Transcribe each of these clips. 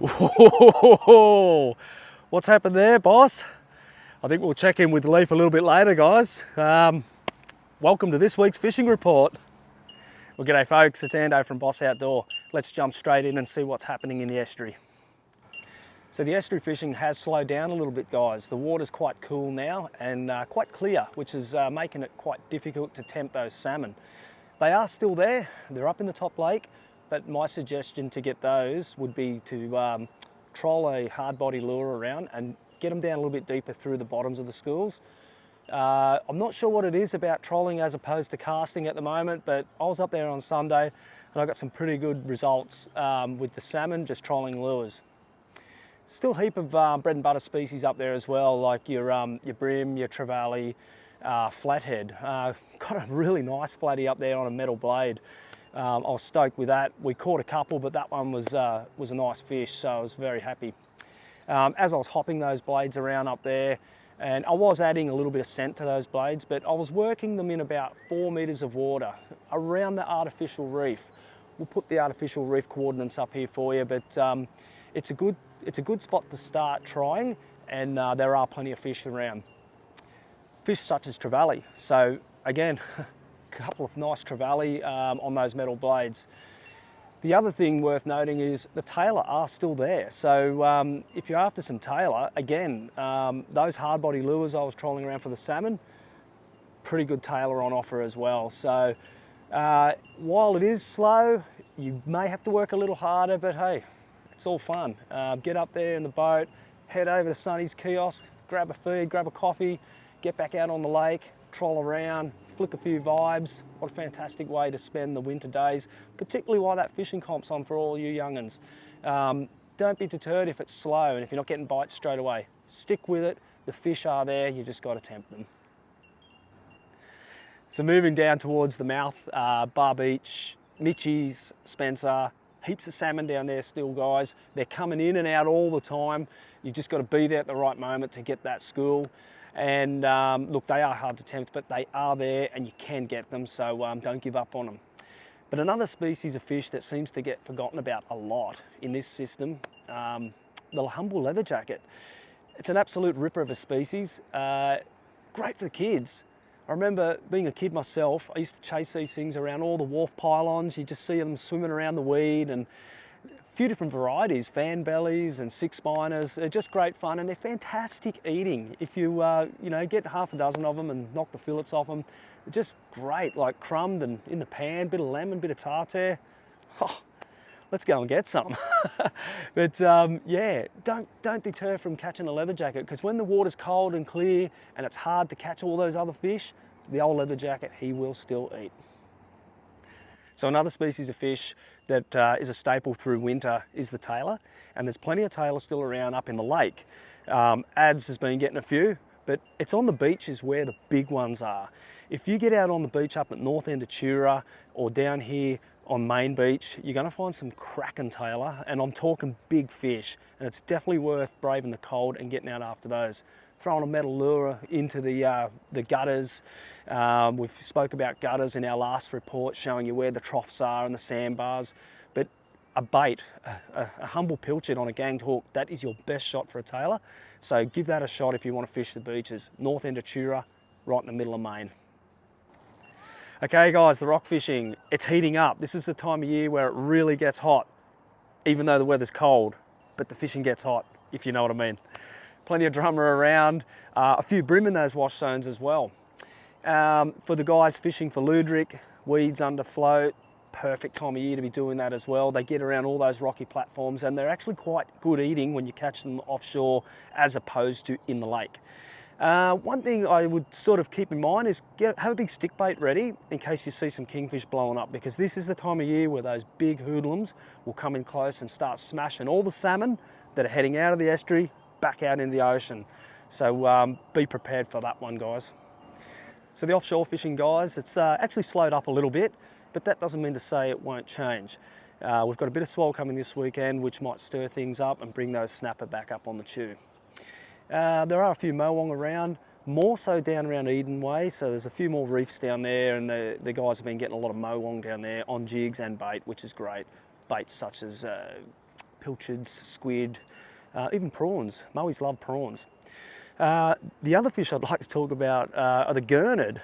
Whoa, what's happened there, boss? I think we'll check in with Leaf a little bit later, guys. Welcome to this week's fishing report. Well, g'day folks, it's Ando from Boss Outdoor. Let's jump straight in and see what's happening in the estuary. So the estuary fishing has slowed down a little bit, guys. The water's quite cool now and quite clear, which is making it quite difficult to tempt those salmon. They are still there, they're up in the top lake, but my suggestion to get those would be to troll a hard body lure around and get them down a little bit deeper through the bottoms of the schools. I'm not sure what it is about trolling as opposed to casting at the moment, but I was up there on Sunday and I got some pretty good results with the salmon just trolling lures. Still a heap of bread and butter species up there as well, like your brim, your trevally, flathead. Got a really nice flatty up there on a metal blade. I was stoked with that. We caught a couple, but that one was a nice fish, so I was very happy. As I was hopping those blades around up there, and I was adding a little bit of scent to those blades, but I was working them in about 4 meters of water around the artificial reef. We'll put the artificial reef coordinates up here for you, but it's a good spot to start trying, and there are plenty of fish around. Fish such as trevally. So again, a couple of nice trevally on those metal blades. The other thing worth noting is the tailor are still there. So if you're after some tailor, again, those hard body lures I was trolling around for the salmon, pretty good tailor on offer as well. So while it is slow, you may have to work a little harder, but hey, it's all fun. Get up there in the boat, head over to Sonny's kiosk, grab a feed, grab a coffee, get back out on the lake, troll around, flick a few vibes. What a fantastic way to spend the winter days, particularly while that fishing comp's on for all you young'uns. Don't be deterred if it's slow and if you're not getting bites straight away. Stick with it, the fish are there, you just got to tempt them. So moving down towards the mouth, Bar Beach, Mitchie's, Spencer, heaps of salmon down there still, guys. They're coming in and out all the time. You just got to be there at the right moment to get that school. And look, they are hard to tempt, but they are there and you can get them, so don't give up on them. But another species of fish that seems to get forgotten about a lot in this system, the humble leatherjacket. It's an absolute ripper of a species, great for the kids. I remember being a kid myself, I used to chase these things around all the wharf pylons. You just see them swimming around the weed, and a few different varieties, fan bellies and six spiners. They're just great fun and they're fantastic eating. If you get half a dozen of them and knock the fillets off them, they're just great, like crumbed and in the pan, bit of lemon, bit of tartare. Oh, let's go and get some. But yeah, don't deter from catching a leatherjacket, because when the water's cold and clear and it's hard to catch all those other fish, the old leatherjacket, he will still eat. So another species of fish that is a staple through winter is the tailor, and there's plenty of tailor still around up in the lake. Ads has been getting a few, but it's on the beaches where the big ones are. If you get out on the beach up at north end of Tura or down here on Main Beach, you're going to find some cracking tailor, and I'm talking big fish, and it's definitely worth braving the cold and getting out after those. Throwing a metal lure into the gutters. We've spoke about gutters in our last report, showing you where the troughs are and the sandbars. But a bait, a humble pilchard on a ganged hook, that is your best shot for a tailor. So give that a shot if you want to fish the beaches. North end of Tura, right in the middle of Maine. Okay guys, the rock fishing, it's heating up. This is the time of year where it really gets hot, even though the weather's cold, but the fishing gets hot, if you know what I mean. Plenty of drummer around, a few brim in those wash zones as well. For the guys fishing for luderick, weeds under float, perfect time of year to be doing that as well. They get around all those rocky platforms and they're actually quite good eating when you catch them offshore as opposed to in the lake. One thing I would sort of keep in mind is have a big stick bait ready in case you see some kingfish blowing up, because this is the time of year where those big hoodlums will come in close and start smashing all the salmon that are heading out of the estuary back out into the ocean. So be prepared for that one, guys. So the offshore fishing, guys, it's actually slowed up a little bit, but that doesn't mean to say it won't change. We've got a bit of swell coming this weekend, which might stir things up and bring those snapper back up on the chew. There are a few mowong around, more so down around Eden Way, so there's a few more reefs down there, and the guys have been getting a lot of mowong down there on jigs and bait, which is great. Baits such as pilchards, squid, even prawns. Moe's love prawns. The other fish I'd like to talk about are the gurnard.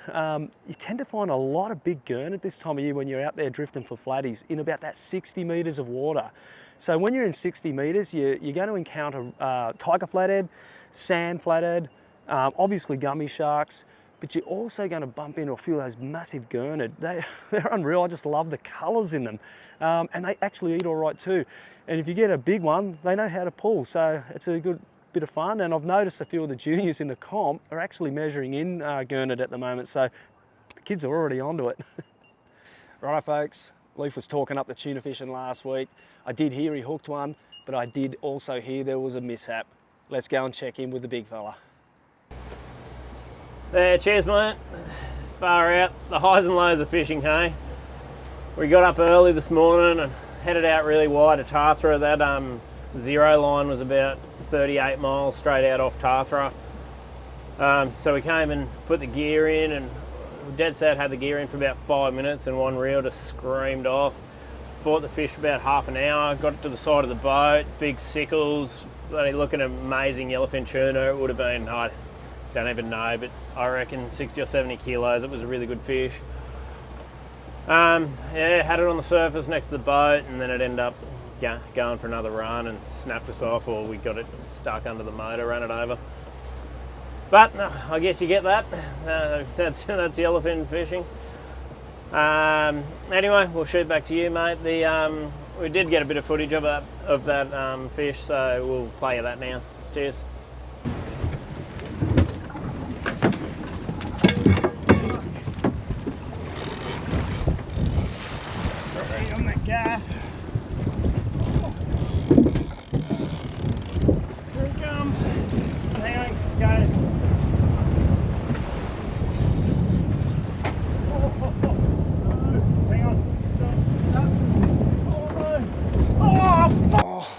You tend to find a lot of big gurnard this time of year when you're out there drifting for flatties in about that 60 metres of water. So when you're in 60 metres, you're going to encounter tiger flathead, sand flathead, obviously gummy sharks, but you're also going to bump into a few of those massive gurnard. They're unreal. I just love the colours in them. And they actually eat all right too. And if you get a big one, they know how to pull. So it's a good bit of fun. And I've noticed a few of the juniors in the comp are actually measuring in gurnard at the moment. So the kids are already onto it. Right, folks. Leaf was talking up the tuna fishing last week. I did hear he hooked one, but I did also hear there was a mishap. Let's go and check in with the big fella. There, cheers mate. Far out, the highs and lows of fishing, hey? We got up early this morning and headed out really wide to Tarthra. That zero line was about 38 miles straight out off Tarthra. So we came and put the gear in, and dead set had the gear in for about 5 minutes, and one reel just screamed off. Fought the fish for about half an hour, got it to the side of the boat, big sickles, bloody looking amazing yellowfin tuna. It would have been, I don't even know, but I reckon 60 or 70 kilos. It was a really good fish. Yeah, had it on the surface next to the boat, and then it ended up going for another run and snapped us off, or we got it stuck under the motor, ran it over. But I guess you get that. That's yellowfin fishing. Anyway, we'll shoot back to you, mate. We did get a bit of footage of that fish, so we'll play you that now. Cheers. Sorry on that gaff. Here he comes. Hang on, go.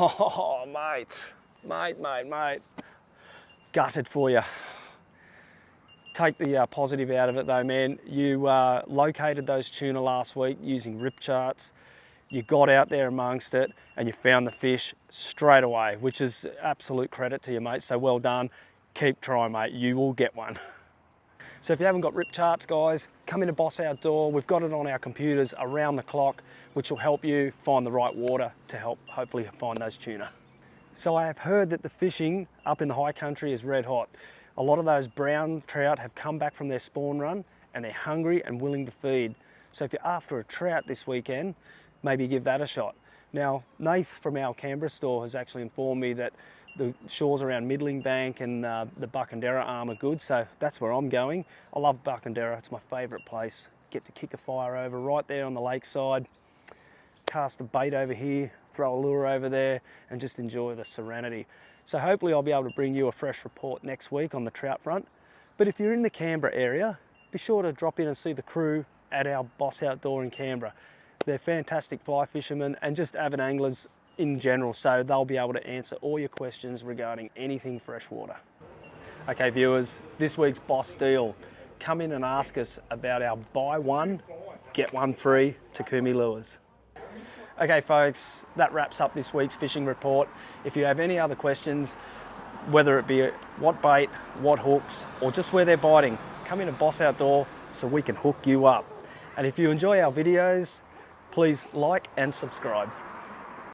Oh, mate. Gutted for you. Take the positive out of it though, man. You located those tuna last week using rip charts. You got out there amongst it and you found the fish straight away, which is absolute credit to you, mate. So well done. Keep trying, mate. You will get one. So if you haven't got rip charts, guys, come into Boss Outdoor. We've got it on our computers around the clock, which will help you find the right water to help hopefully find those tuna. So I have heard that the fishing up in the high country is red hot. A lot of those brown trout have come back from their spawn run and they're hungry and willing to feed. So if you're after a trout this weekend, maybe give that a shot. Now, Nath from our Canberra store has actually informed me that the shores around Middling Bank and the Buckandera Arm are good, so that's where I'm going. I love Buckandera, it's my favourite place. Get to kick a fire over right there on the lakeside, cast a bait over here, throw a lure over there, and just enjoy the serenity. So hopefully I'll be able to bring you a fresh report next week on the trout front. But if you're in the Canberra area, be sure to drop in and see the crew at our Boss Outdoor in Canberra. They're fantastic fly fishermen and just avid anglers in general, so they'll be able to answer all your questions regarding anything freshwater. Okay viewers, this week's Boss Deal. Come in and ask us about our buy one, get one free Takumi lures. Okay folks, that wraps up this week's fishing report. If you have any other questions, whether it be what bait, what hooks, or just where they're biting, come in to Boss Outdoor so we can hook you up. And if you enjoy our videos, please like and subscribe.